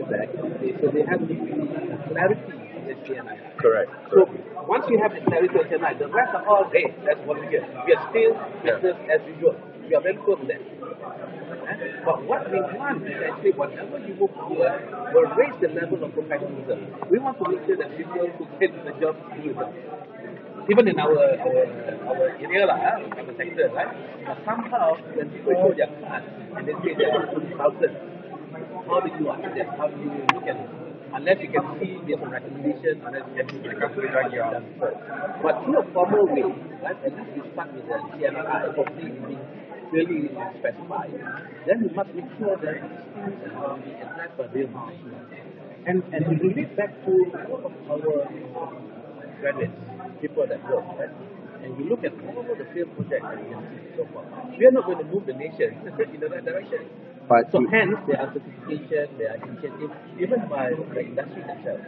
feedback, so they have clarity in the CNI. Correct. So once you have the clarity of CNI, the rest are all, hey, that's what we get. We are still business as usual. We are very close to that. But what we want is actually, whatever you move forward, will raise the level of professionalism. We want to make sure that people who get the job do the job. Even in our area, our sector, right? But somehow, when people show their card and they say they are consultant, how do you ask them? How do you look at it? Unless you can see there's a recommendation, unless you can see the company drag you out. But through a formal way, right? At least you start with the CMI, hopefully being clearly specified. Then we must make sure that these things will be addressed by real professionals. And we relate back to all of our graduates, people that work, right? And we look at all of the field projects that we have seen so far. We are not going to move the nation in the right direction. But So hence, there are certification, there are initiatives, even by the industry themselves.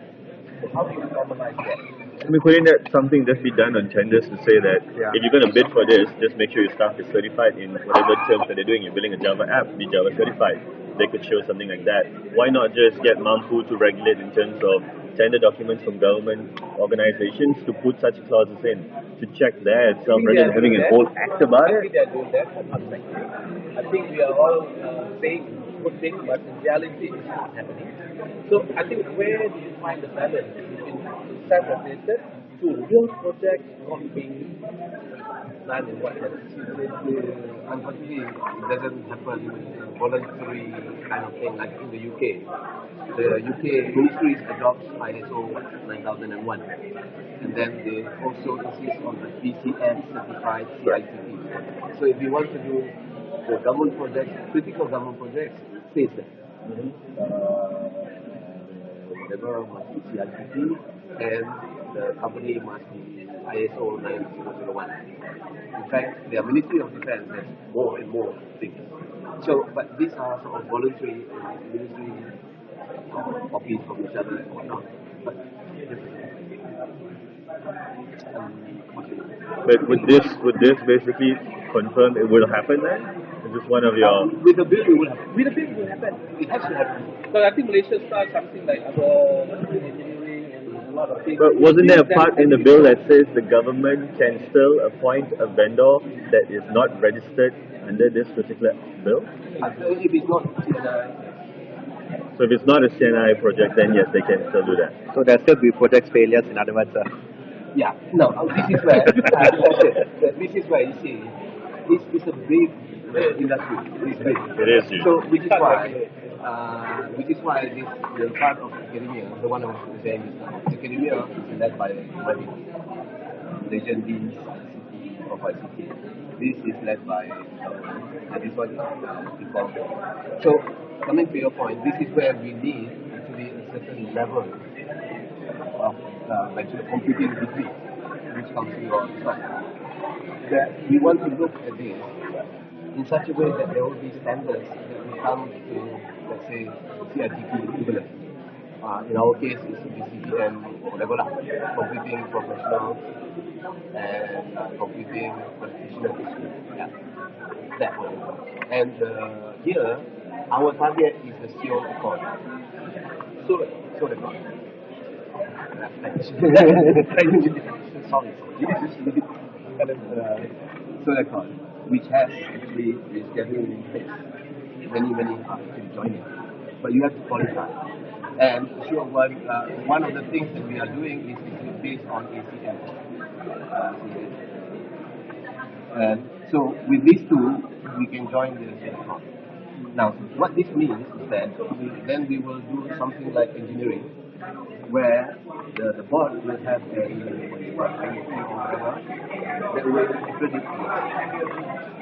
So how do you formalize that? I mean, couldn't that something just be done on tenders to say that if you're going to bid for this, just make sure your staff is certified in whatever terms that they're doing. You're building a Java app, be Java certified. They could show something like that. Why not just get Mampu to regulate in terms of tender documents from government organizations to put such clauses in to check there itself rather than having a whole act about I it? think they are doing that for perspective. I think we are all saying good things, but in reality, it's not happening. So I think where do you find the balance between self-regulated to real projects not being done in what happens? Unfortunately, it doesn't happen voluntary kind of thing like in the UK. The UK ministries adopts ISO 9001, and then they also insist on the BCS certified CITP. So if you want to do the government projects, critical government projects, says that whatever must be CITP, and the company must be ISO 9001. In fact, the Ministry of Defense has more and more things. So, but these are sort of voluntary ministry copies from each other and whatnot. But But would this basically confirm it will happen then? Is this one of your... with the bill, it will happen. With the things will happen. It has to happen. So I think Malaysia starts something like our engineering and a lot of things. But wasn't there a part in the bill that says the government can still appoint a vendor that is not registered under this particular bill? If it's not CNI, So if it's not a CNI project, then yes, they can still do that. so there'll still be project failures, in other words. yeah, no, this is where this is where you see this is a big industry. It's big. It is huge. So which is why this the part of academia, the one I was saying, academia is led by Malaysian deans, ICT, of ICT. This is led by and this one is people. So coming to your point, this is where we need actually a certain level of actually computing degree, which comes to your stock. That we want to look at this in such a way that there will be standards that will come to, let's say, CITP equivalent. In our case, it's BCPM or whatever, computing professional and computing practitioners. Yeah, that one. And here, our target is the CO accord. So accord. Sorry. So accord, which has actually is getting in place. Many are actually joining, but you have to qualify. And sure, one of the things that we are doing is based on ACM. And so with these two, we can join the accord. Now, what this means is that then we will do something like engineering, where the board will have a that will accredit.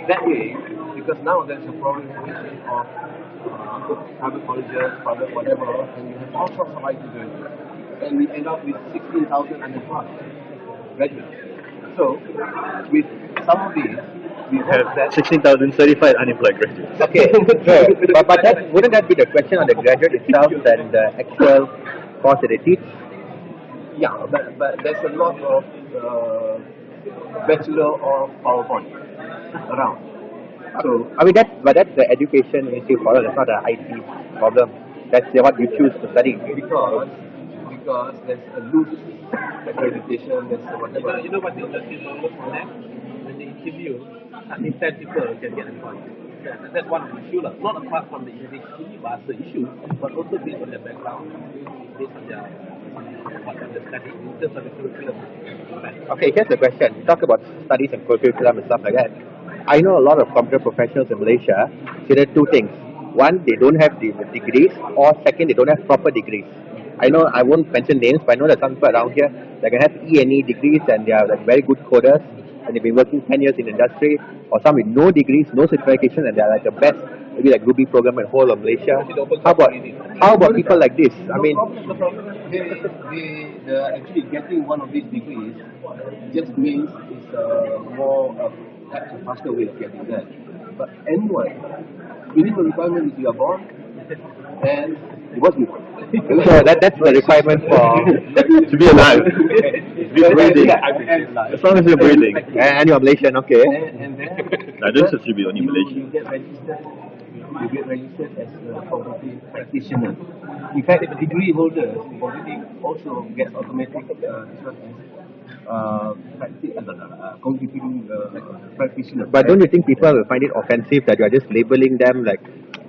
That way, because now there's a proliferation of private colleges, private whatever, and you have all sorts of IT graduates, and we end up with 16,000 unemployed graduates. So, with some of these, we Have 16,000 certified unemployed graduates. Okay, sure. But that, wouldn't that be the question on the graduate itself than the actual course that they teach? Yeah, but there's a lot of Bachelor of PowerPoint around. So I mean, that's the education ministry problem. That's not the IT problem. that's what you choose to study. Because there's a loose accreditation, there's whatever. You know what the industry problem for them? When they interview, only 10 people can get employed. That's one issue, not apart from the university bahasa issue, but also based on their background, based on their what they're studying in terms of the curriculum. Okay, here's the question. You talk about studies and curriculum and stuff like that. I know a lot of computer professionals in Malaysia. So there are two things. One, they don't have the degrees, or second, they don't have proper degrees. I know I won't mention names, but I know that some people around here that can have E&E degrees and they are like very good coders and they've been working 10 years in industry, or some with no degrees, no certification, and they're like the best, maybe like Ruby program in the whole of Malaysia. How about people like this? I mean, the problem. They're actually getting one of these degrees just means it's more perhaps a faster way of getting that. But anyone, minimum requirement is you are born and you must be born. so that's the requirement for To be alive. To be breathing. As long as you're breathing. and you're Malaysian, okay. And then I don't think it should be only Malaysia. you get registered as a computing practitioner. In fact, the degree holders in computing also get automatic computing practitioner. But don't you think people will find it offensive that you're just labeling them like,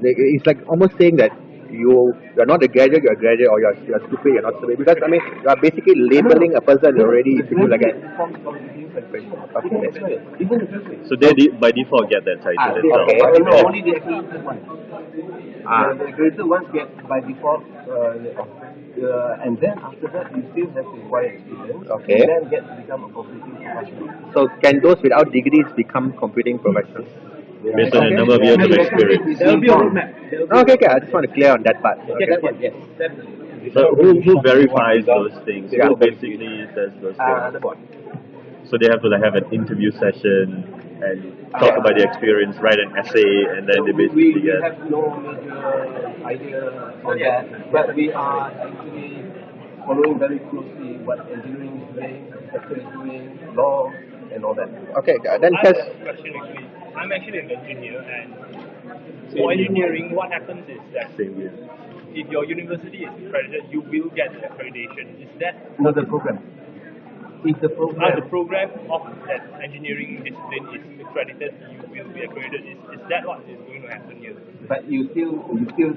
it's like almost saying that you're not a graduate, you're a graduate, or you're stupid, you're not stupid. Because I mean, you are basically labeling a person already if you do like that. So they by default get that title itself. Okay. Only the accredited ones. The accredited ones get by default, and then after that you still have to acquire experience. Okay. And then get to become a computing professional. So can those without degrees become computing professionals? Based on a number of years of experience. There will be a roadmap. Okay, I just want to clear on that part. Okay. That one, yes, definitely. So who verifies those things? Who basically says those things? The board. So they have to like have an interview session and talk about the experience, write an essay, and then they basically We get. have no major idea on that, but we are actually following very closely what engineering is doing, architecture is doing, law, and all that. Okay, then I have just a question actually. I'm actually an engineer, and for engineering, what happens is that Same here. if your university is accredited, you will get the accreditation. Is that No, the program. If the program. the program of that engineering discipline is accredited, you will be accredited? Is that what is going to happen here? But you still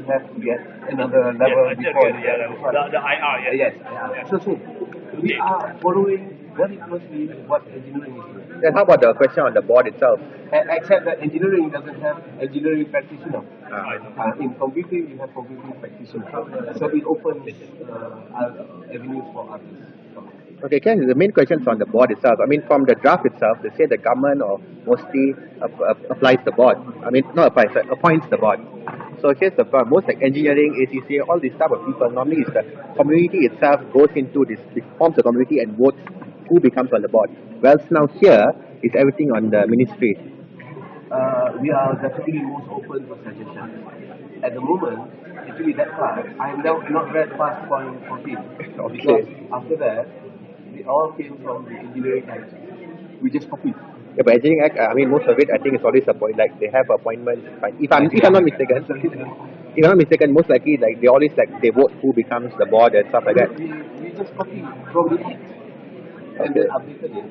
have to get another level Yes, before the IR, yes. Yes. So we are following very closely what engineering is doing. then how about the question on the board itself? Except that engineering doesn't have engineering practitioner. In computing, you have computing practitioner. So it opens avenues for others. Okay, Ken, the main question is on the board itself. I mean, from the draft itself, they say the government or Mosti applies the board. I mean, not applies, appoints the board. So here's the problem. Most like engineering, ACCA, all these type of people, normally it's the community itself goes into this, it forms a community and votes who becomes on the board. Well, now here is everything on the ministry. We are definitely most open for suggestions. At the moment, actually that part, I am not read past point 14. Because after that, they all came from the engineering act. We just copied. Yeah, but engineering act, I mean, most of it, I think, is always appoint, like they have appointments. If I'm not mistaken, most likely, like they always like they vote who becomes the board and stuff like that. We just copied from the act and then updated it.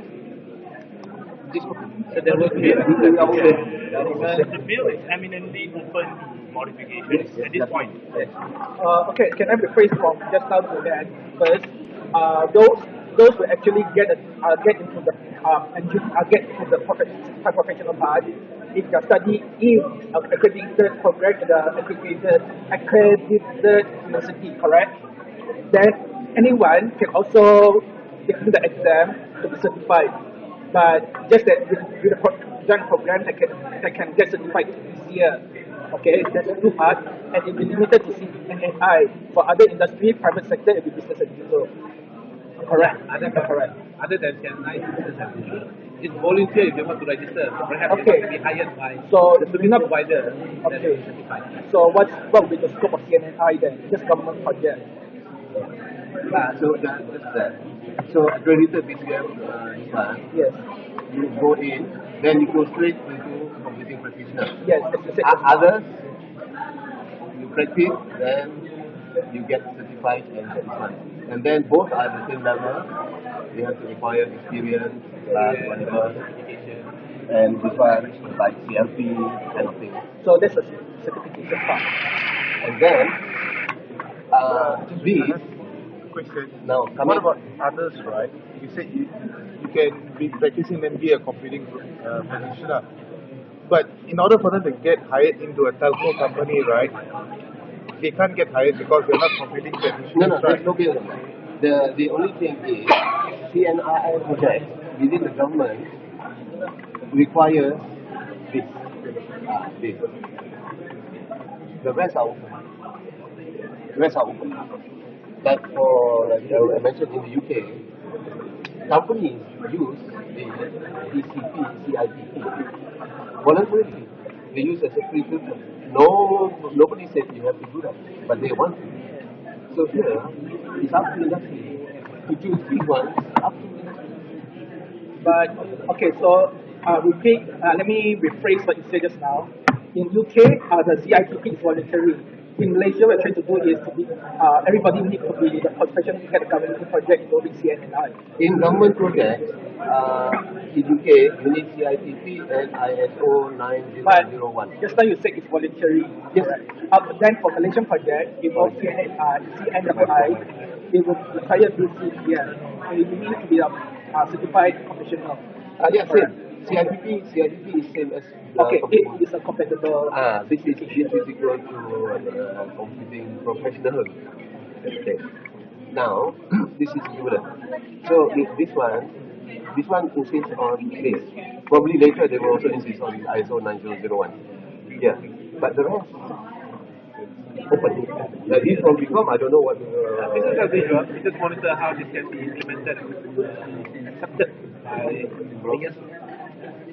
Just copied. So there will be The bill is eminently open to modifications at this point. Okay, can I rephrase from just now to that first? Those who actually get into the professional part, if you study in accredited program in the accredited university, correct? Then anyone can also take the exam to be certified. But just that with the joint program, they can get certified this year. Okay, that's two parts, and it will be limited to CNNI. For other industry, private sector, it will be business as usual. Correct. Correct. Other than CNI, it's volunteer if you want to register. Perhaps you Okay. have to be hired by So the service provider. Okay. So what will be the scope of CNNI then? Just government project. So that's that. So accredited BCM Yes. you go in, then you go straight into computing practitioner. Yes. As you said. Others, you practice, then you get certified and get this one. And then both are the same level. They have to require experience, whatever, and this one like CLP kind of thing. So that's a certification part. And then these Question. now What coming. about others, right? You said you can be practicing and be a computing practitioner. But in order for them to get hired into a telco company, right, they can't get hired because they're not computing technicians, No, right? there's no building. The only thing is CNRI project within the government requires this. This. The rest are open. The rest are open. But for, like I mentioned in the UK, companies use the ECP, CIPP voluntarily. They use as a free filter. Nobody said you have to do that, but they want to. So here, it's up to industry to choose which ones up to industry. But okay, so repeat. Let me rephrase what you said just now. In UK, the CIPP is voluntary. In Malaysia, what we're trying to do is to be everybody needs to be the professional to get a government project involving CNNI. In government projects, in UK, you need CIPP and ISO But 9001. just now you said it's voluntary. Yes. But then for Malaysian project, involve CNNI, it will require BCPM. So you need to be a certified professional. Yeah, same. CIPP is same as Okay, it is a compatible. this is equal to computing professional. Okay. Now, this is equivalent. So this one insists on this. Probably later they will also insist on ISO 9001. Yeah, but the rest open. If from Become, I don't know what. This is a visual. We just monitor how this can be implemented and accepted by players,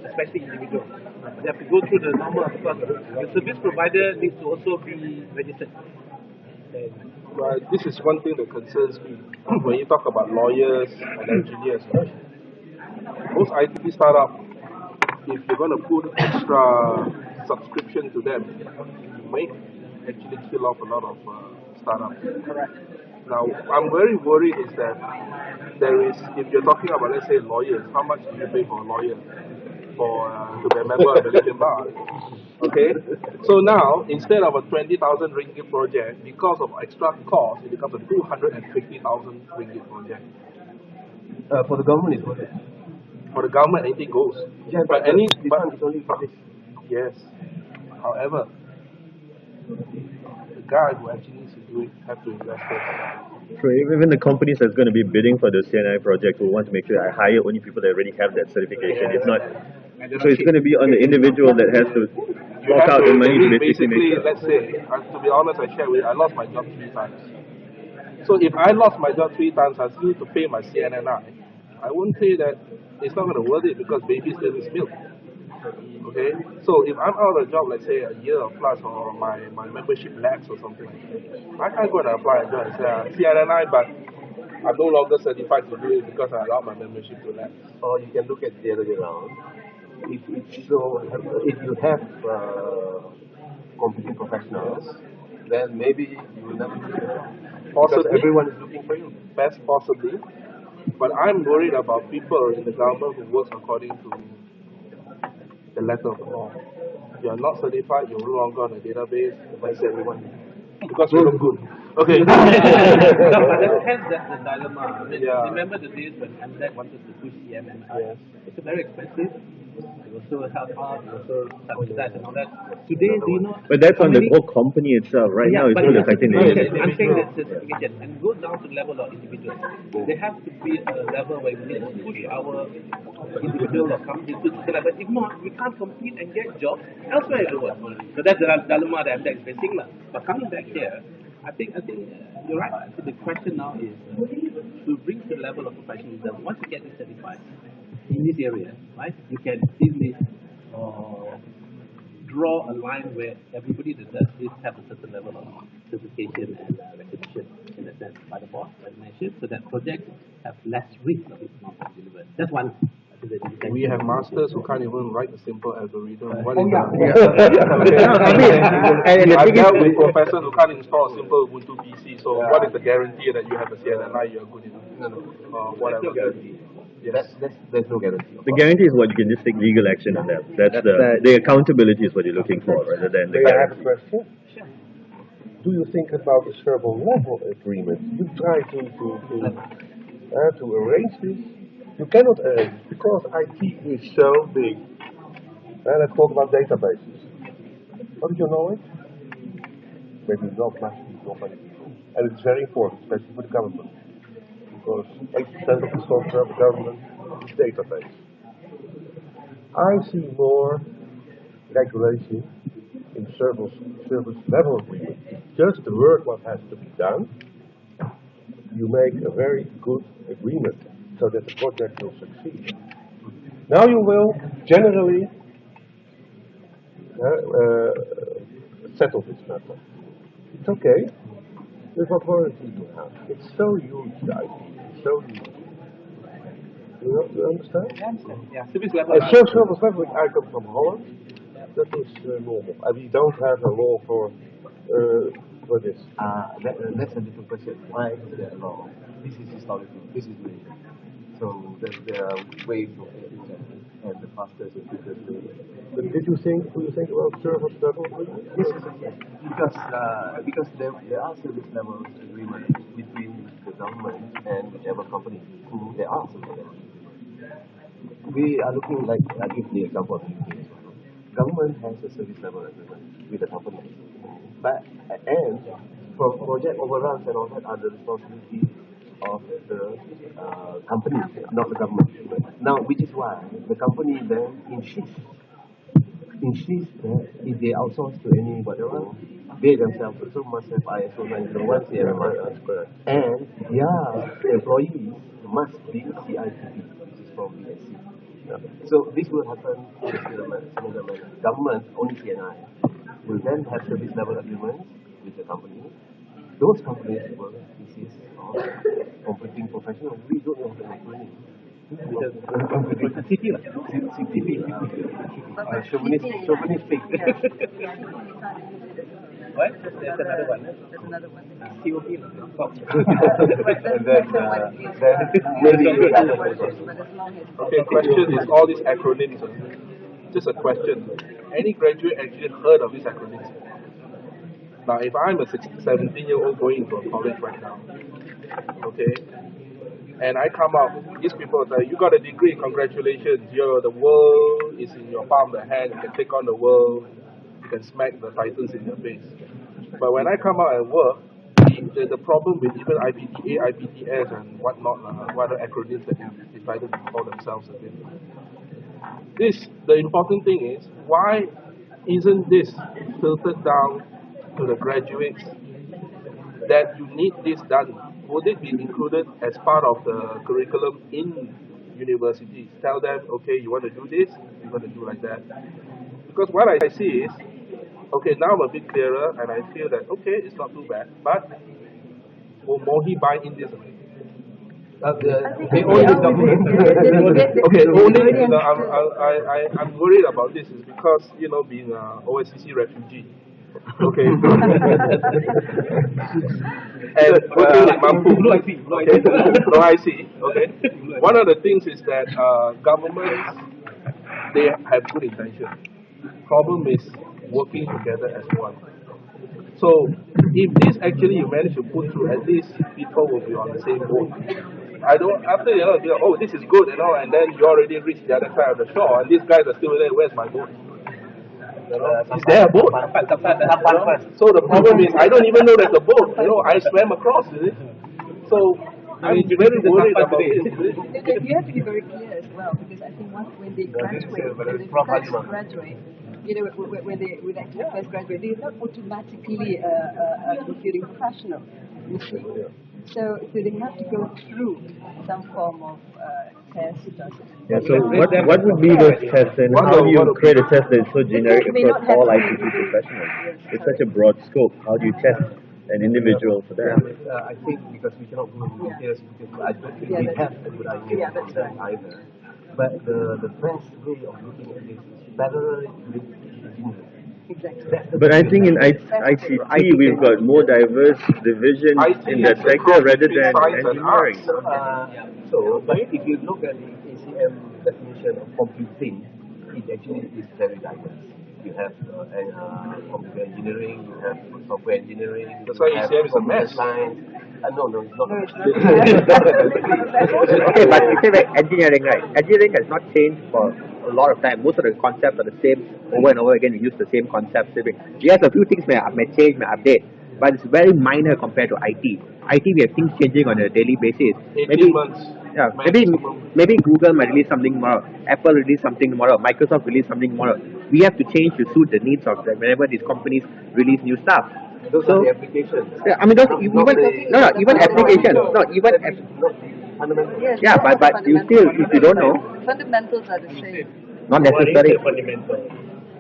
especially individuals. They have to go through the normal, because the service provider needs to also be registered. But this is one thing that concerns me when you talk about lawyers and engineers. Right? Most IT startup, if you're going to put extra subscription to them, you may actually kill off a lot of startups. Correct. Now, I'm very worried is that there is, if you're talking about, let's say, lawyers, how much do you pay for a lawyer for to be a member of the Malaysian bar? Okay, so now instead of a 20,000 ringgit project, because of extra cost, it becomes a 250,000 ringgit project. For the government, it's worth it. For the government, anything goes. Yeah, but this one is only for this. Yes. However, the guy who actually needs to do it have to invest it. So even the companies that's going to be bidding for the CNI project will want to make sure I hire only people that already have that certification. If not, so it's going to be on the individual that has to fork out the money to basically make let's say, to be honest, I share with you, I lost my job 3 times. So if I lost my job 3 times, I still need to pay my CNNI. I wouldn't say that it's not going to worth it because baby still needs milk. Okay, so if I'm out of a job, let's say a year or plus, or my membership lapse or something like that, I can't go and apply a job and say CNNI, but I'm no longer certified to do it because I allowed my membership to lapse. Or you can look at the other way around. If you have computing professionals, then maybe you will never do it. Because everyone is looking for you. Best possibly. But I'm worried about people in the government who works according to the letter of the law. If you are not certified, you're no longer on the database. That's everyone. Because you look good. Okay. No, but hence that's the dilemma. I mean, remember the days when MDEC wanted to push CMMI? Yes. It's very expensive. It was so help out, it was so subsidized and all that. Today, do you know? But that's on the whole company itself. Right now, it's not affecting the individual. I'm saying that certification and go down to the level of individuals. There has to be a level where we need to push our individual or company to the level. If not, we can't compete and get jobs elsewhere in the world. So that's the dilemma that MDEC is facing. But coming back here, I think you're right. I think the question now is to bring to the level of professionalism. Once you get this certified in this area, right, you can easily draw a line where everybody that does this have a certain level of certification and recognition in a sense by the board, recognition, so that projects have less risk of it not being delivered. That's one. I think that We have masters who can't even write a simple algorithm. What is Yeah. okay. And the I've thing is, dealt with professors who can't install a simple Ubuntu PC. So what is the guarantee that you have a CNNI, you're good enough? No. Whatever. Yes. There's no guarantee. The guarantee is what you can just take legal action on them. That's the accountability is what you're looking for rather than the May I have a guarantee. question? Do you think about the server level agreement? You try to arrange this. You cannot arrange because IT is so big. Let's talk about databases. How do you know it? Maybe not much people, many people. And it's very important, especially for the government. Because 80% of the software of the government is database. I see more regulation in service level agreement. Just the work what has to be done, you make a very good agreement so that the project will succeed. Now you will generally settle this matter. It's okay. With what warranty you have. It's so huge, the IT. It's so huge. You understand? Yeah, service level. A service level, I come from Holland. That is normal. We don't have a law for this. That's a different question. Why is there a law? This is historical. This is Malaysia. So there are ways of getting that, and the fastest and quickest way. But do you think about service level agreement? Yes, because there are service level agreements between the government and whichever company. There are something like that. We are looking like I give the example of the UK. Government has a service level agreement with the company, but and for project overruns and all that are the responsibility of the company, not the government. Now, which is why the company then insists that if they outsource to any whatever, they themselves also must have ISO 901 CMMI, and their employees must be CITP, which is from BSc. So this will happen in a similar manner. Government, only CNI, will then have service level agreements with the company. Those companies will insist on completing professional. We don't have an agreement. CTP. Chauvinistic. What? There's another one. COP. And then maybe Okay, question is all these acronyms. Just a question. Any graduate actually heard of these acronyms? Now, if I'm a 17-year-old going into a college right now, okay, and I come out, these people say, you got a degree, congratulations, the world is in your palm of the hand, you can take on the world, you can smack the titans in your face. But when I come out and work, the problem with even IPTA, IPTS and whatnot, what other acronyms that have decided to call themselves again. The important thing is, why isn't this filtered down to the graduates that you need this done? Would it be included as part of the curriculum in universities? Tell them, okay, you want to do this, you're going to do like that. Because what I see is, okay, now I'm a bit clearer and I feel that, okay, it's not too bad, but will Mohi buy in this? I'm worried about this is because, being an OSCC refugee. Okay. And no, I see. Okay. One of the things is that governments, they have good intention. Problem is working together as one. So if this actually you manage to put through, at least people will be on the same boat. I don't after be like, oh, this is good, and then you already reached the other side of the shore, and these guys are still there. Where's my boat? Is there a boat? So the problem is, I don't even know there's a boat. I swam across. So I'm very worried about this. You have to be very clear as well, because I think when they graduate, when they first graduate, when they actually first graduate, they're not automatically a computing professional. You see. So they have to go through some form of test. Yeah, so what would be those tests and how do you create a test that is so generic across all ICT professionals? It's such a broad scope. How do you test an individual for that? I think because we cannot go into details because I don't think we have a good idea on that either. But the best way of looking at this is parallel with engineering. Exactly. That's the But I best think way. in ICT we've got more diverse divisions IT in that is a sector cross rather between than science and engineering. But if you look at the ACM definition of computing, it actually is very diverse. You have computer engineering, you have software engineering, That's why you have ACM is a computer mess. science. No, it's not. No, it's not. Okay, but you say like engineering, right? Engineering has not changed for a lot of time. Most of the concepts are the same over and over again. We use the same concepts. Yes, a few things may change, may update, but it's very minor compared to IT. IT, we have things changing on a daily basis. 18 months. Yeah, maximum. maybe Google might release something tomorrow, Apple release something tomorrow, Microsoft release something tomorrow. We have to change to suit the needs of them whenever these companies release new stuff. Those are the applications. Yeah, I mean, even applications, Fundamentals. Yes, yeah, those are but the you still, if you don't know, fundamentals are the same. not What is necessary. the fundamental?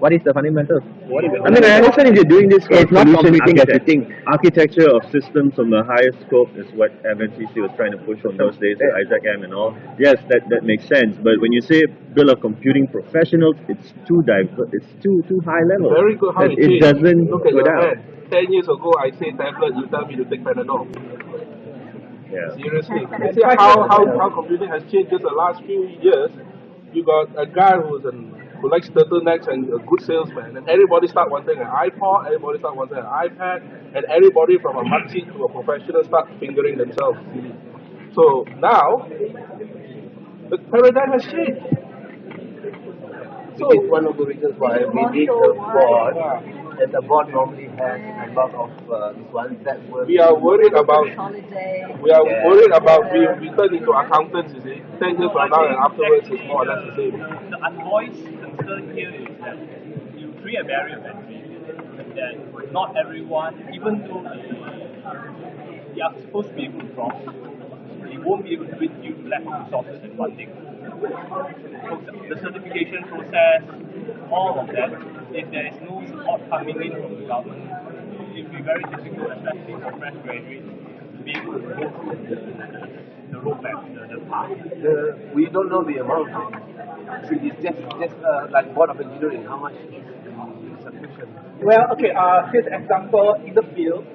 What is the fundamentals? I mean, I understand if you're doing this for It's not solution computing as you think. architecture of systems from the highest scope is what MNCC was trying to push from those days with Isaac M and all. Yes, that makes sense. But when you say build of computing professionals, it's too diverse. It's too high level. Very good how That it changed. doesn't Look at go your down. hand. 10 years ago, I say tablet, you tell me to take Panadol. Yeah. Seriously. You see how computing has changed just the last few years. You got a guy who likes turtlenecks and a good salesman, and everybody start wanting an iPod, everybody start wanting an iPad, and everybody from a makcik to a professional start fingering themselves. So now, the paradigm has changed. So it's one of the reasons why we need a board, and the board normally has a lot of this one that will. We are worried about. Holiday. We are worried about we turn into accountants. You see, 10 years from now and afterwards, it's more or less the same. The unvoiced concern here is that you create a barrier of entry that not everyone, even though they are supposed to be able to cross, they won't be able to do it due to lack of resources and funding. The certification process, all of that, if there is no support coming in from the government, it will be very difficult, especially for fresh graduates, to be able to go through the roadmap, the path. We don't know the amount. It's just like board of engineering. How much is the subscription? Well, okay, here's an example in the field.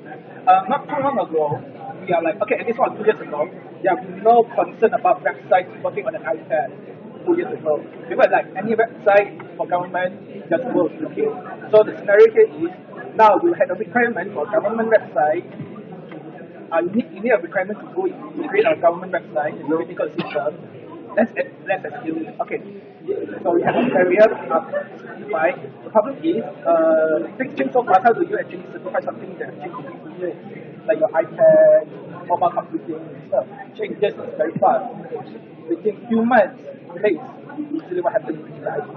Not too long ago, we are like, okay, at least 2 years ago, there was no concern about websites working on an iPad 2 years ago. We were like, any website for government just works, okay? So the scenario here is, now you have a requirement for government website. You need a requirement to go to create a government website, it's a critical system. Let's assume, okay, so we have a barrier certified. The problem is, things change so fast. How do you actually certify something that changes years? Like your iPad, mobile computing stuff changes very fast. Within few months, days, usually what happens in the IT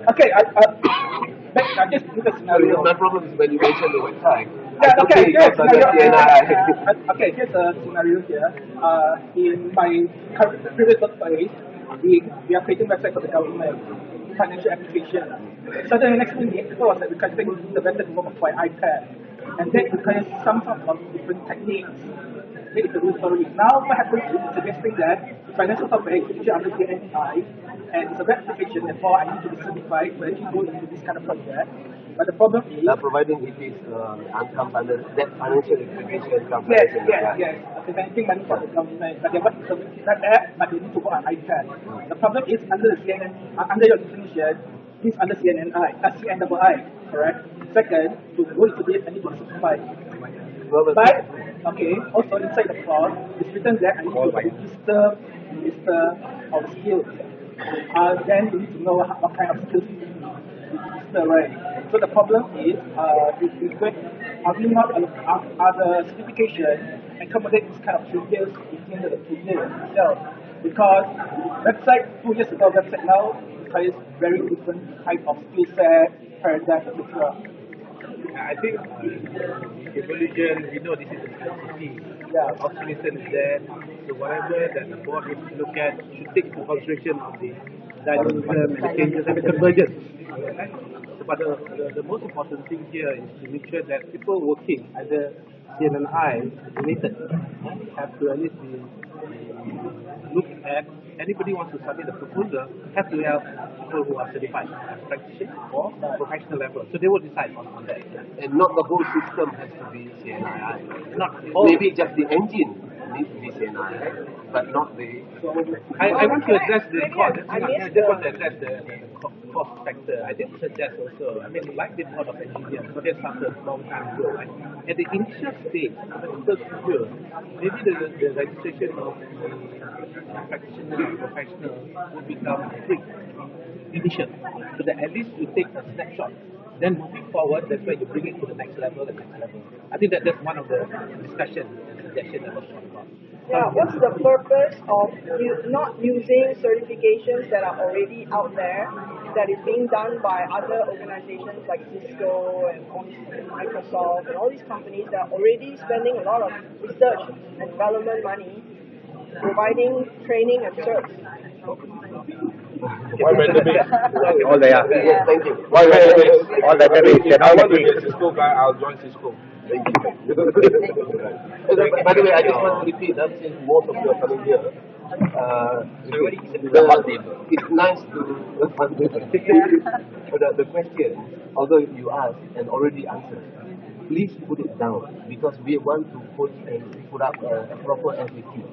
okay, I just give a scenario. My problem is when you mention the website. Yeah, okay, Okay, here's a scenario here. In my previous workplace, we are creating website for the government, financial application. So then the next minute, people was like requesting the vendor to work for iPad. And that requires some sort of different techniques. That is the real story. Now what happens is suggesting that financial software is actually under CNI, and it's a web application, therefore I need to be certified to actually go into this kind of project. But the problem is... providing it is comes under that financial information comes Yes. Preventing money for the government, but they want to submit that app, but they need to go on iPad. The problem is under the CNN, under your definition, this under CNI, correct? Second, to go into this, I need to be certified. But, okay, also inside the clause, it's written that I need to register our skills. Then you need to know what kind of skills you need to register, right? So the problem is, are the certification accommodate this kind of changes within the 2 years itself? Because website 2 years ago, website now requires very different type of skill set, paradigm, etc. I think evolution, we know this is a necessity. Optimism is there. So whatever that the board needs to look at should take into consideration of the dynamism and the changes and the convergence. Okay? So, but the most important thing here is to make sure that people working, either CNI related, have to at least be look at anybody wants to submit a proposal have to have people who are certified as practitioners or professional level. So they will decide on that. And not the whole system has to be CNI. Not all. Maybe just the engine needs to be CNI, but not the. I want to address the cost. I just want to address the cost factor. I did suggest also. I mean, like the board of engineers, so they started a long time ago. Right? At the initial stage, the first year, maybe the registration of practitioner and professional would become free initial, so that at least you take a snapshot. Then moving forward, that's where you bring it to the next level, the next level. I think that's one of the discussion and suggestion that was talked about. Yeah, what's the purpose of not using certifications that are already out there, that is being done by other organizations like Cisco and Microsoft and all these companies that are already spending a lot of research and development money providing training and certs? Why database? All the Yes, thank you. all database. If I want to be a Cisco guy, I'll join Cisco. Thank you. By the way, I just want to repeat that since most of you are coming here. It's nice to but the question, although you asked and already answered, please put it down because we want to put up a proper FAQ.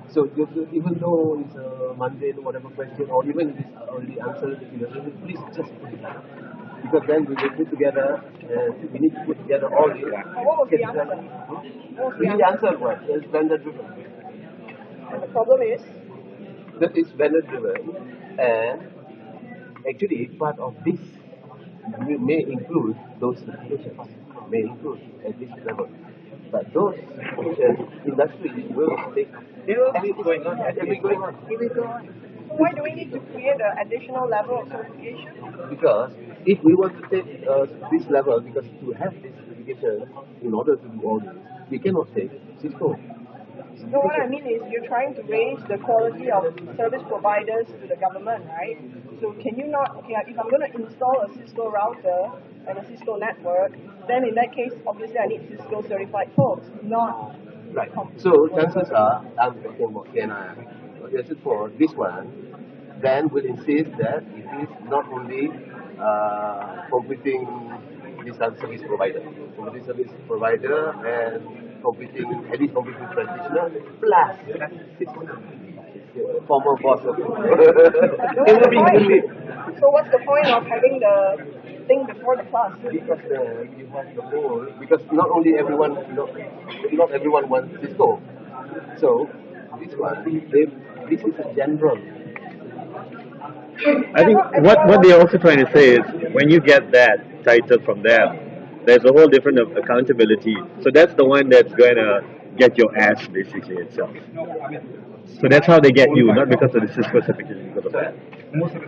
So even though it's a mundane whatever question or even if it's already answered, please just put it down. Because then we will put together, we need to put together all the... What was the answer? The answer was, it's vendor driven. And the problem is? That is vendor driven, and actually part of this may include those certifications, may include at this level. But those industries will take... They will be going on. They will be going on. Why do we need to create an additional level of certification? Because if we want to take this level, because to have this certification, in order to do all this, we cannot take Cisco. No, what I mean is you're trying to raise the quality of service providers to the government, right? So can you not, okay, if I'm going to install a Cisco router and a Cisco network, then in that case, obviously I need Cisco certified folks, not... Right. So chances are, I'm talking about CNI, just for this one, then we'll insist that it is not only competing this service provider, and competing, at least competing practitioner, plus former boss of So what's the point of having the thing before the plus? Because you have the whole, because not only everyone, not everyone wants Cisco. So this one, this is a general. I think what they're also trying to say is when you get that title from them, there's a whole different accountability. So that's the one that's going to get your ass basically itself. So that's how they get you, not because of the Cisco certification, because of that.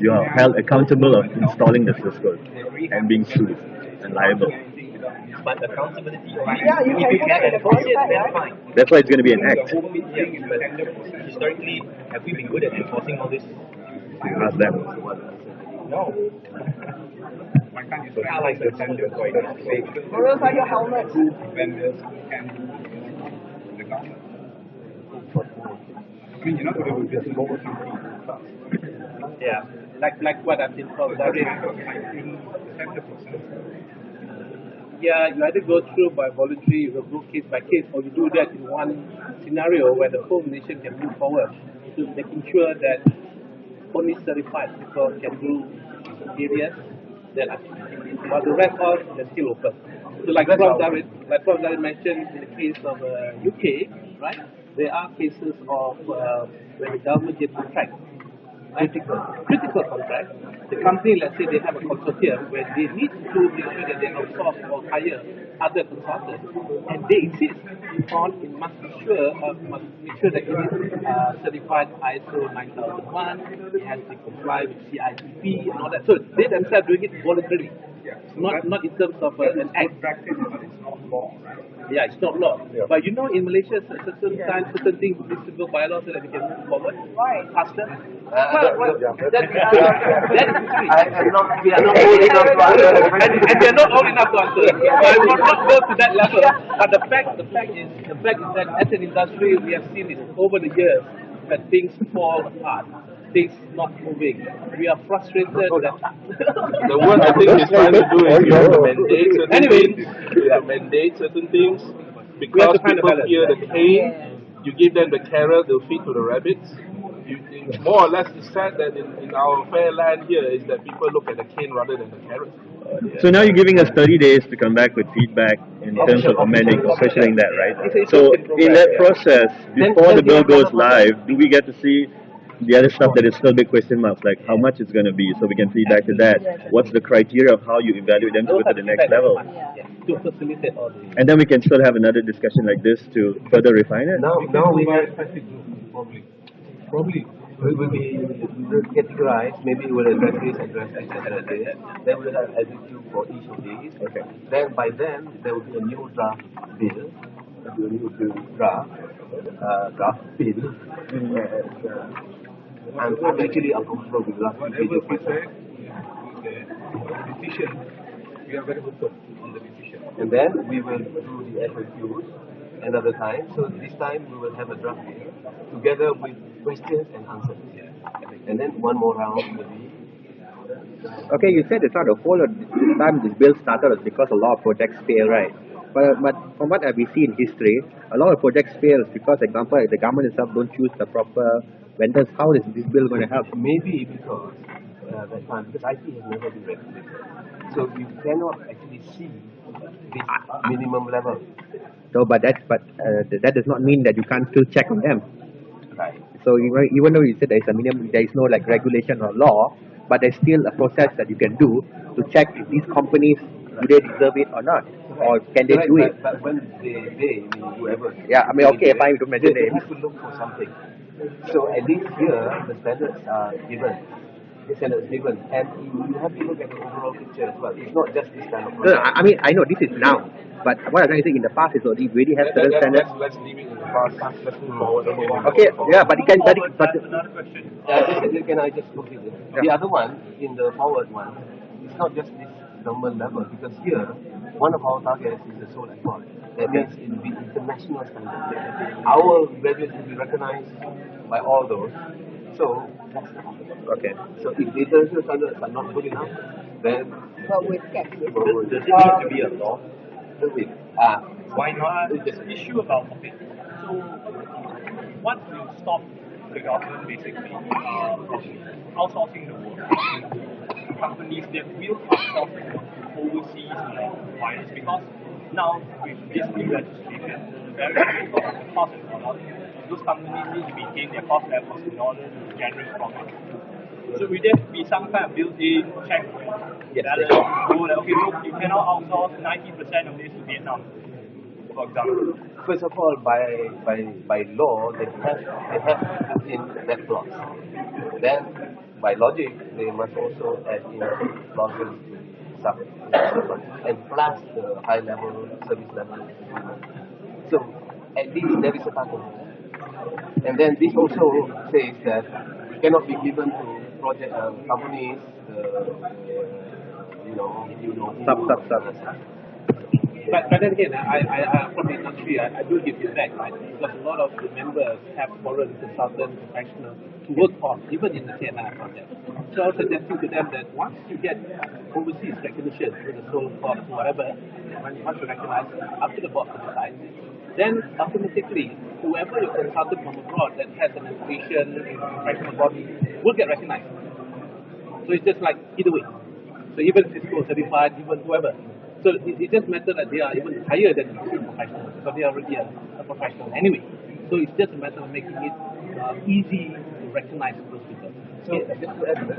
You are held accountable of installing the Cisco and being sued and liable. But accountability, yeah, you can put it in the contract, then fine. That's why it's going to be an act. The whole thing is that historically, have we been good at enforcing all this? Ask them. No. Why can't you highlight the tender for it? Or else are your helmets? Vendors and the government. I mean, you're not going to be just over something. Yeah, like what I've been told. Yeah, you either go through by voluntary, you go case by case, or you do that in one scenario where the whole nation can move forward to making sure that only certified people can do areas that are, while the rest all are still open. So like Prof. David mentioned in the case of UK, right? There are cases of where the government gets contract, critical contract. The company, let's say they have a consortium where they need to make sure that they outsource or hire other consultants, and they insist on it must make sure that it is certified ISO 9001, it has to comply with CIPP and all that. So they themselves doing it voluntarily. Not in terms of an act. Practice, but it's not law, right? Yeah, it's not law. But you know, in Malaysia, certain times, certain things need to go by law so that we can move forward. Why? Faster. We are not old enough to answer. And they're not old enough to answer. So I will not go to that level. But the fact is that as an industry, we have seen it over the years that things fall apart. Things not moving. We are frustrated that The word I think he's trying to do is you have to mandate certain things. You have to mandate certain things because people fear the cane. You give them the carrot, they'll feed to the rabbits. More or less, it's sad that in our fair land here is that people look at the cane rather than the carrot. So now you're giving us 30 days to come back with feedback in terms of amending, officialing that, right? So in that process, before the bill goes live, do we get to see the other stuff that is still big question marks, like how much it's going to be, so we can feed back to that? What's the criteria of how you evaluate them to go to the next level? to facilitate all this. And then we can still have another discussion like this to further refine it? Now we have probably we will categorize, maybe we will address this, then we will have execute for each of these. Okay. Then by then there will be a new draft bill, draft bill, and I'm actually uncomfortable with draft bill. Decision, we are very open on the decision. And then we will do the FAQs another time. So this time we will have a draft bill together with questions and answers. And then one more round will be. Okay, you said it's not the whole of the time this bill started was because a lot of projects fail, right? But from what we see in history, a lot of projects fail because, for example, the government itself don't choose the proper vendors. How is this bill going to help? Maybe because that time, because IT has never been regulated, so you cannot actually see this minimum level. So, but that does not mean that you can't still check on them. Right. So even though you said there is a minimum, there is no like regulation or law, but there's still a process that you can do to check if these companies do they deserve it or not, or can they do it? But when they whoever. Yeah, I mean, okay, fine, we don't mention they names. have to look for something. So at least here the standards are given. The standards given, and you have to look at the overall picture as well. It's not just this kind of. No, I mean, I know this is now, but what I'm trying to say in the past is already really have certain standards. Let's leave it in the past. Let's move forward. Okay, yeah, but you can study. But Another question. Can I just look at it? The other one, in the forward one, it's not just this government level, because here, one of our targets is the sole accord. That means it will be international standard. Our graduates will be recognized by all those. So, that's the target. okay. So if the international standards are not good enough, then But with caps. Does it need to be a law? Why not? This issue about okay. So, what will stop the government basically from outsourcing the work to companies that will outsource the work to overseas providers? Because now with this new legislation, the very the cost and product, those companies need to maintain their cost levels in order to generate profit. So will there be some kind of built-in check balance? Okay, look, you cannot outsource 90% of this to Vietnam, for example. first of all, by law, they have to put in that clause. Then, by logic, they must also add in clauses sub and plus the high level service level. So at least there is a pattern. And then this also says that it cannot be given to project companies, Sub. But then again, I from the industry, I do give you that, right? Because a lot of the members have foreign consultant professionals to work on, even in the TNR project. So I was suggesting to them that once you get overseas recognition through the sole court, whatever, once you recognize up to the board to decide, then automatically whoever your consultant from abroad that has an education professional body will get recognized. So it's just like either way. So even Cisco certified, even whoever. So it just matters that they are even higher than the professionals because they are already a professional anyway. So it's just a matter of making it easy to recognize those people. So just to add that,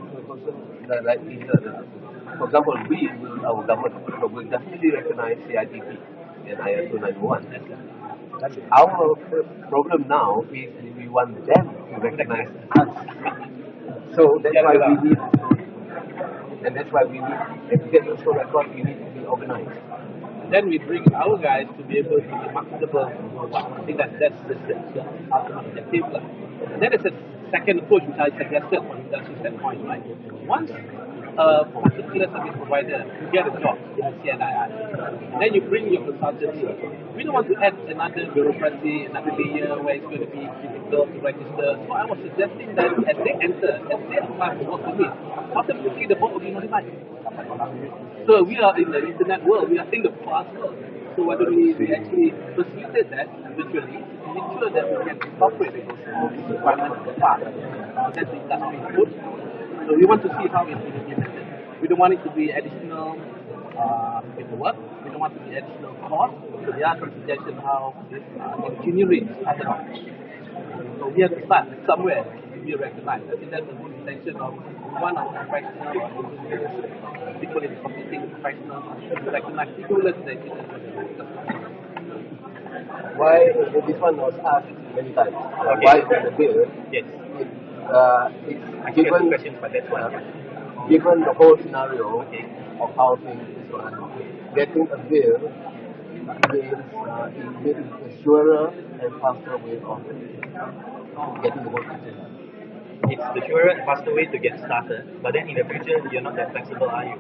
for example, our government will definitely recognize CITP and ISO 901. Our problem now is we want them to recognize us. So that's why we need And that's why we need, if we get social record, we need to be organized. Then we bring our guys to be able to be marketable worldwide. I think that's the ultimate objective. And then there's a second approach which I suggested from industry standpoint, right? Once a particular service provider you get a job in the CNII, and then you bring your consultancy. We don't want to add another bureaucracy, another layer where it's going to be difficult to register. So I was suggesting that as they enter, as they apply for work permit, automatically the board will be notified. So we are in the internet world, we are in the fast world. So why don't we actually facilitate that virtually to make sure that we can incorporate those requirements in the past. That's the industry input. So we want to see how it's implemented. We don't want it to be additional paperwork. We don't want it to be additional cost. So there are some suggestions how this engineering are done. So we have to start somewhere to be recognized. I think that's the whole intention of one of the professional engineers, people in computing professionals, to recognize equivalent to the engineers. Why this one was asked many times? Why the bill? Yes. It's given the whole scenario of how things is run, getting a bill is a surer and faster way of getting the work done. It's the surer and faster way to get started, but then in the future, you're not that flexible, are you?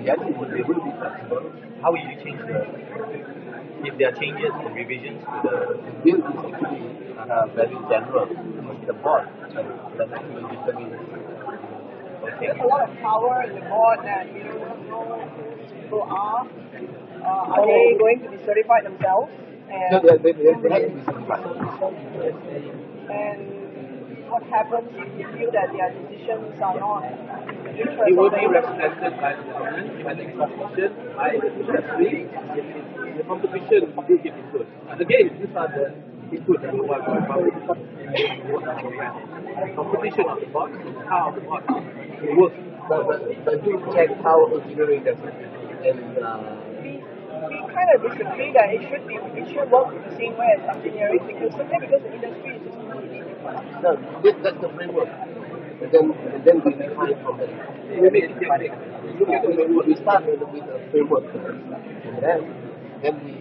Yes, they will be flexible. How will you change if there are changes and revisions to the bill is actually very general. It's the board that actually determines. There's a lot of power in the board that you don't know who these people are. Are they going to be certified themselves? And, they have to be certified. And what happens if you feel that their decisions are not in the interest it will of be represented by the government, by the competition, by the industry. The competition will give input. And again, these are the input that we want from public. Competition of the board, how the board works. But do check how engineering does it. And we kind of disagree that it should work the same way as engineering because the industry is just completely different. No, that's the framework. And then we define from there. We start with a framework first, and then we.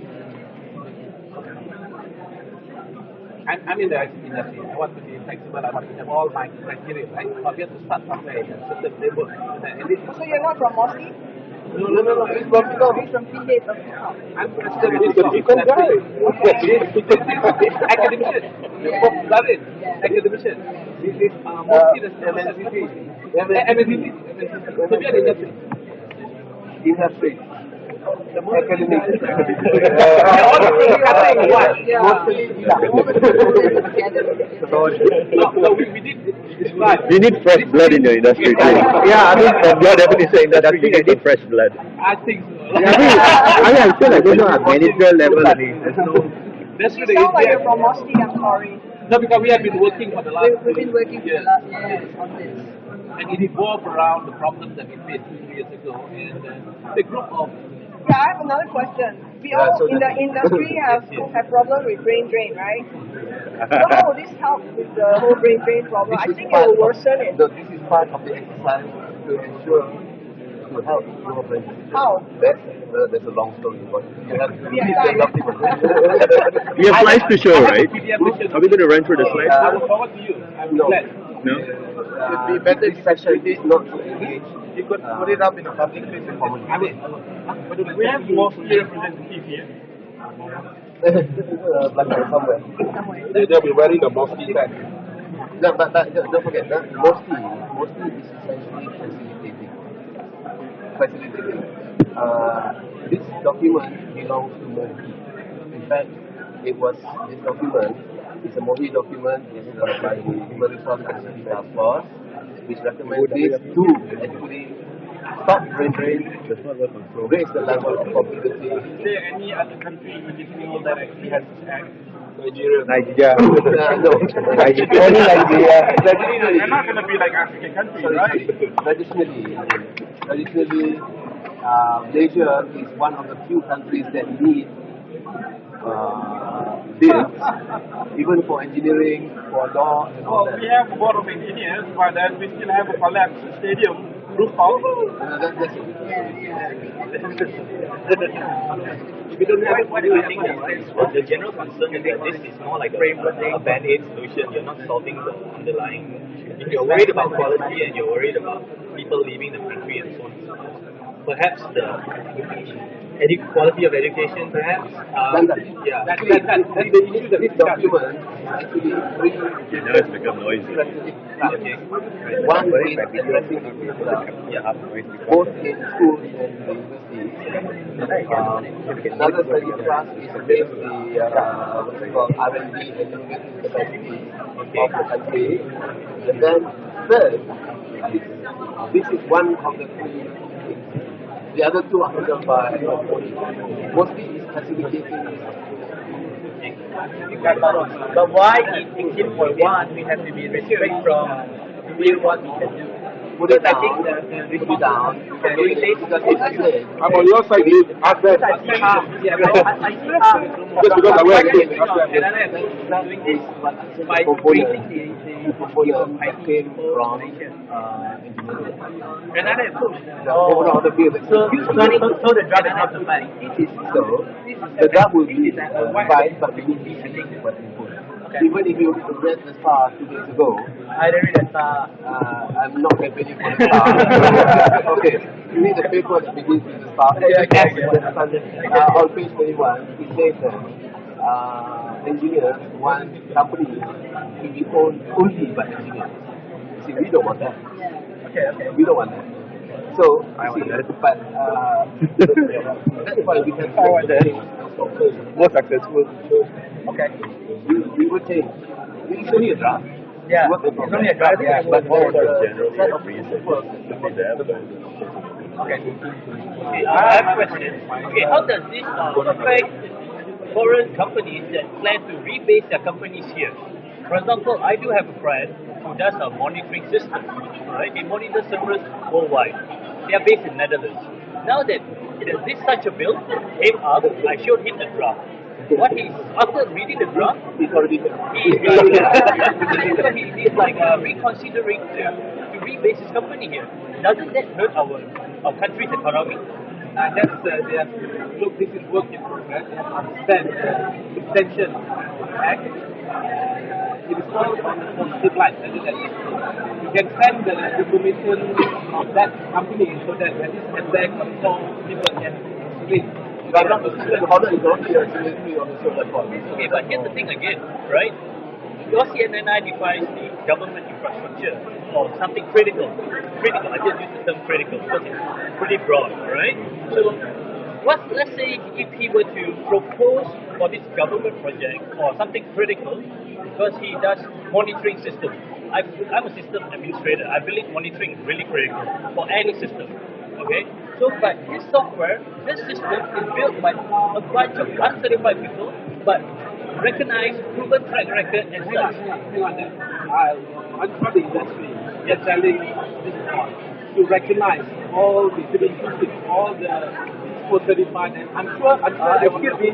I'm in the industry. I want to be flexible. I want to have all my criteria, right? But we have to start somewhere in a certain framework. So you're not from Mosti? No. He's from PK. I'm president. You can guy. He's academician. Academician. This is Mosti, the MNCC. So we are in industry. Industry. Academic. We need describe. You need fresh blood in your industry. Yeah, I mean, from your definition, industry, you need fresh blood. I think so. I feel like we're not at manager level. That's you sound like you're from Mosti, I'm sorry. No, because we have been working for the last We've been working for the last years on this. And it evolved around the problems that we faced 2 years ago. And the group of I have another question. We all in the industry have problems with brain drain, right? So how will this help with the whole brain drain problem? I think it will worsen it. No, this is part of the exercise to ensure to help your brain. How? That's a long story, but you have to read the document. We have slides to show, right? Are we going to run through the slides? I will forward to you. I'm glad. No? It'd be better if session is not to engage. You could put it up in a public place and communicate. We have mostly representative here. But somewhere. They'll be wearing the Mosti tag. No, but don't forget that Mosti is essentially facilitating. This document belongs to Mosti. In fact, this document is a Mosti document issued by the Human Resource Facility Task Force, which recommends this to actually stop brain drain, raise the level of competency. Is there any other country in this world that actually has this act? Nigeria. No. Only Nigeria. They're not going to be like African countries, right? Traditionally, Malaysia is one of the few countries that need bills, even for engineering, for law, and all that. We have a board of engineers, but then we still have a collapsed stadium proof of. That's it. If you don't have, What do you think the general concern is that this is more like a band-aid solution? You're not solving the underlying. If you're worried about quality and you're worried about people leaving the country and so on and so forth, perhaps the quality of education, perhaps. Yeah. That's the issue that this document actually brings. Now it's become noisy. Okay. One is addressing the both in schools and the universities. Another study class is based the what's it called R&D and innovative capacity of the country. And then third, this is one of the three things. The other two are handled by Mosti is facilitating. But why in 16.1 we have to be restricted from doing what we can do? Put it down, put it down, and do it because it's said. I'm on your side, you ask them. I see harm. Just because I wear a suit, ask them. That is what by component that came from engineering. Another approach. The overall the field. So the drug is not the fight. It is so. The drug will be fine, but we need to think what input. Even if you read the STAR 2 days ago, I didn't read the STAR. I'm not ready for the STAR. Okay, you read the paper that begins with the STAR. On page 21, it says that engineers want companies to be owned only by engineers. See, we don't want that. Okay. We don't want that. So, but that's why we can More successful. Okay. we would change. It's only a draft. Yeah. It's only a draft. Yeah. But what was the general set of reason principles. to be there? Okay. Okay, I have a question. Okay, how does this affect foreign companies that plan to rebase their companies here? For example, I do have a friend who does a monitoring system, right? They monitor servers worldwide. They are based in Netherlands. Now that this such a bill came up, I showed him the draft. What after reading the draft, It's already he's like reconsidering to rebase his company here. Doesn't that hurt our country's economy? That's look, this is work in progress. Then extension act. It is all on the positive line. You can send the information of that company so that when this attack or so people can split. But not the system order is only a delivery of the solar farm. Okay, but here's the thing again, right? Your CNNI defines the government infrastructure or something critical. Critical, I just use the term critical because it's pretty broad, right? So, let's say if he were to propose for this government project or something critical, because he does monitoring system. I'm a system administrator. I believe monitoring is really critical for any system. Okay? So, but this software, this system is built by a bunch of uncertified people, but recognized, proven track record and such. I'm from the industry. They're selling this point to recognize all the citizens, all the certified, and I'm sure there will be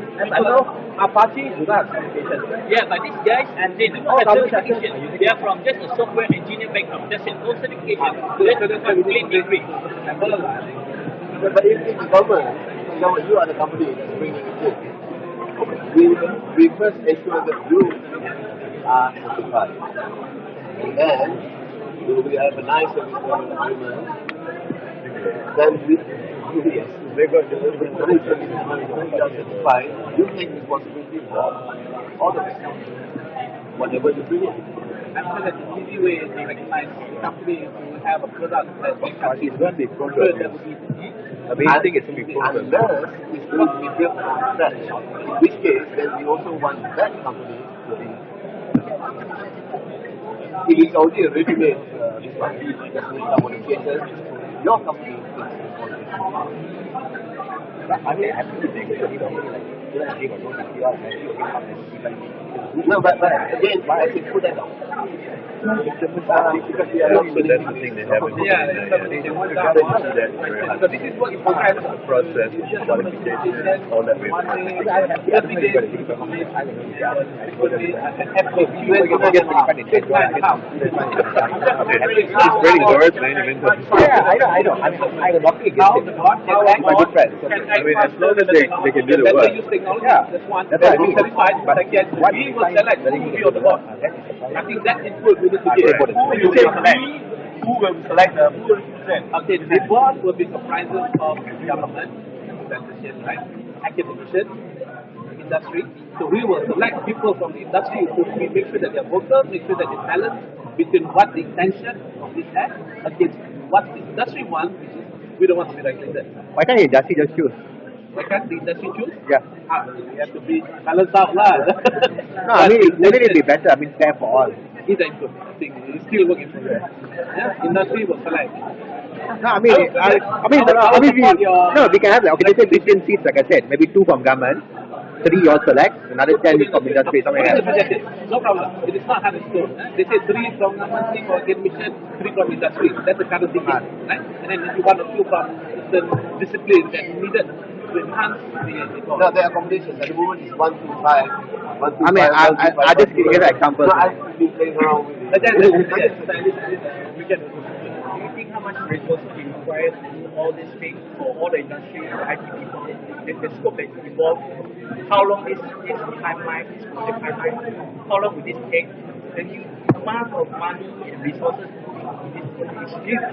Apache do that certification. Yeah, but these guys, they do not have certification. They are from just a software engineer background. That's it, no certification. Just a complete degree. But if the government, you are the company that's bringing it in, we first ensure that you are certified. And then we have a nice service agreement. Then yes, they're going to certified. You take responsibility for all of it. Whatever you bring in. I'm sure that the easy way to recognize companies who have a product that It's going to be that would be The main thing is to be focused. Unless it's going to be built from scratch. In which case, then we also want that company to be. If it's already a ready-made this one, there's some modifications, your company takes responsibility. I mean, I have to be No, but again, I can put that down. Because we are not So that's the thing they haven't. They want to see that very hard. This is what you progress. The process, qualification, all that way. It's very worse, man. Yeah, I know. I'm not against it. My good friend. I mean, as long as they can do the work. Yeah, that's what I mean. But again, we will select who will be on the board. I think that input we need to give. You say select. Who will select the who will present? Okay, the board will be comprises of government, organization, right? Academician, industry. So we will select people from the industry to make sure that they are vocal, make sure that they balance between what the intention of this act against what the industry wants, which is we don't want to be regulated. Why can't the industry just choose? Why can't the industry choose? Yeah. We have to be balanced out lah. No, I mean, wouldn't it be better? I mean, fair for all. Is that good? I think it's still working for progress. Yeah, industry will select. No, I mean, we can have like, okay, let's say 15 seats, like I said, maybe 2 from government, 3 you all select, another 10 from industry, something like that. No problem. It is not hard and stone. They say 3 from government, 3 from academician, 3 from industry. That's the current thinking, right? And then maybe 1 or 2 from certain discipline that needed to enhance the course. No, the accommodations at the moment is 1 to 5. I mean, I just give an example. No, I've been playing around with it. But then, We can. Do you think how much resources it requires to do all these things for all the industry, the IT people, the scope that involved, how long this timeline, this project timeline, how long will this take? The amount of money and resources is huge.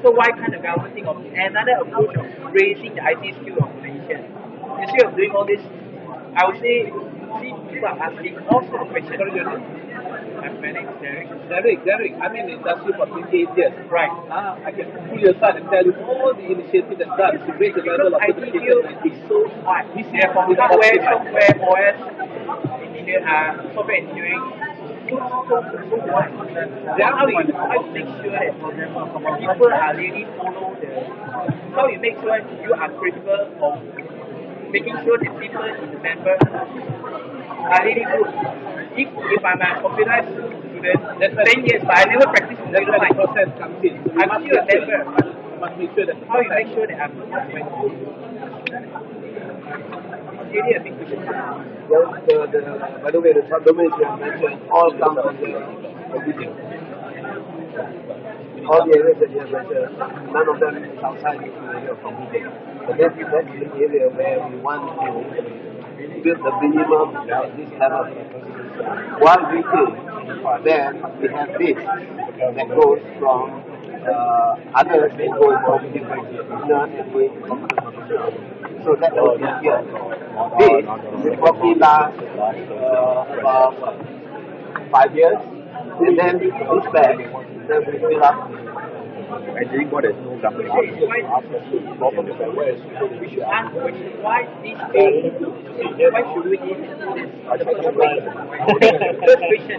So why can't the government think of another approach of raising the IT skill of Malaysians? Instead of doing all this, I would say, see, people are asking all sorts of questions. I'm Derek. Derek, I'm in the industry for 28 years. Right. I can pull your side and tell you all the initiatives that done to raise the level of IT field is so wide. They're from hardware, software, OS, software engineering, so wide. Then how do you make sure that people are really follow how you make sure you are critical of making sure that people in the member are really good. If I'm a computerized student, that's 10 years, but I never practice computer science. Process comes in. I'm still a member. Must make sure that how you make sure that I'm really a big question. Well, by the way, the subdomains you have mentioned all come from the computing. All the areas that you have mentioned, none of them is outside the area of computing. But that's the area where we want to build the minimum at this level. While we think, then we have this that goes from others that go from different business and going to computer. So that will be here. This will probably last about 5 years, and then this back, then we fill up. And doing what there's no government. We should ask the question, why this thing? Why should we do this? The first question.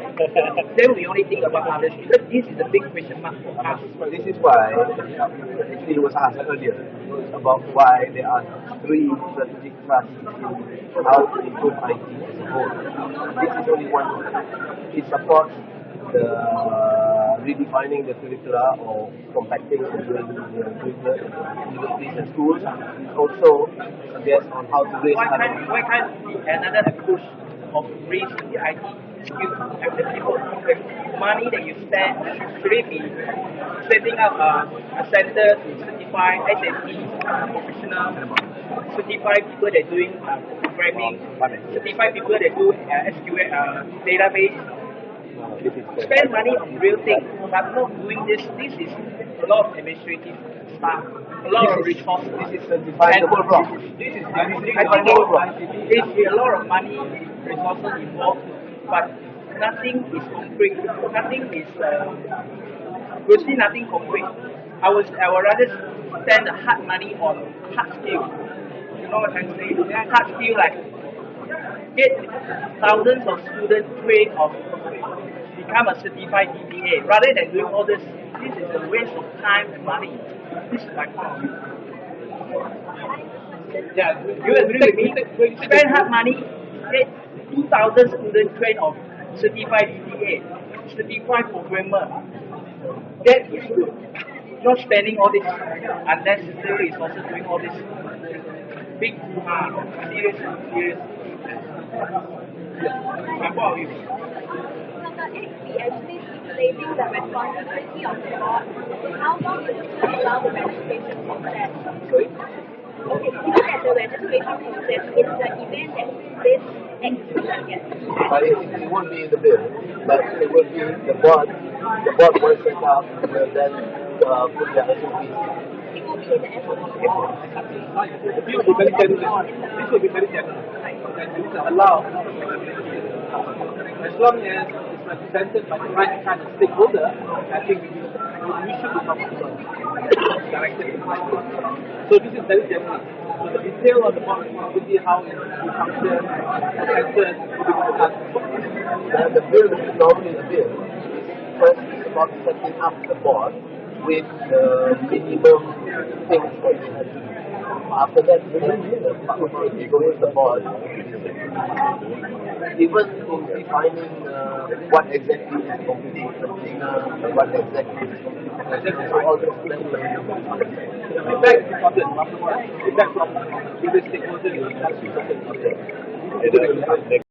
Then we only think about others, because this is a big question mark for us. This is why actually it was asked earlier about why there are 3 strategic thrusts in how to improve IT as a whole. This is only one. It supports the redefining the curricula or compacting and doing the curricula in universities and schools. It also suggests on how to raise why can't another approach of raising the IT skills and the people, the money that you spend should it be setting up a center to certify SME professional, certify people that doing programming, certify people that do SQL database. Spend money on real things, but not doing this. This is a lot of administrative stuff, a lot of resources. This is certifiable block. This is I think there's a lot of money, resources involved, but nothing is concrete. Nothing is virtually nothing concrete. I would rather spend the hard money on hard skill. You know what I'm saying? Hard skill like get thousands of students trained on become a certified DBA rather than doing all this. This is a waste of time and money. This is my point. Yeah, you agree with me? Spend hard money, get 2,000 students trained of certified DTA, certified programmer. That is good. Not spending all this unnecessary resources doing all this big, serious. And what are you? Number 8, we actually stipulating the responsibility of the board. How long will it allow the registration process? Sorry? Okay, given that the registration process is the event that this exhibition gets. But it won't be in the bill, but it will be the board will set up, will then put their SOPs. It will be in the SOP. This will be very general. This will be very general. And you can allow, as long as it's represented by the right kind of stakeholder, I think we should be comfortable directed in the right way. So this is very general. So the detail of the board responsibility, how it will function, attention, will be discussed. And the bill is normally the bill. First, it's about setting up the board with the minimum things that they have to do. After that, the authority goes to the board. Even in defining what exactly is community container, what exactly is all this Feedback is important. Feedback from previous stakeholders is important.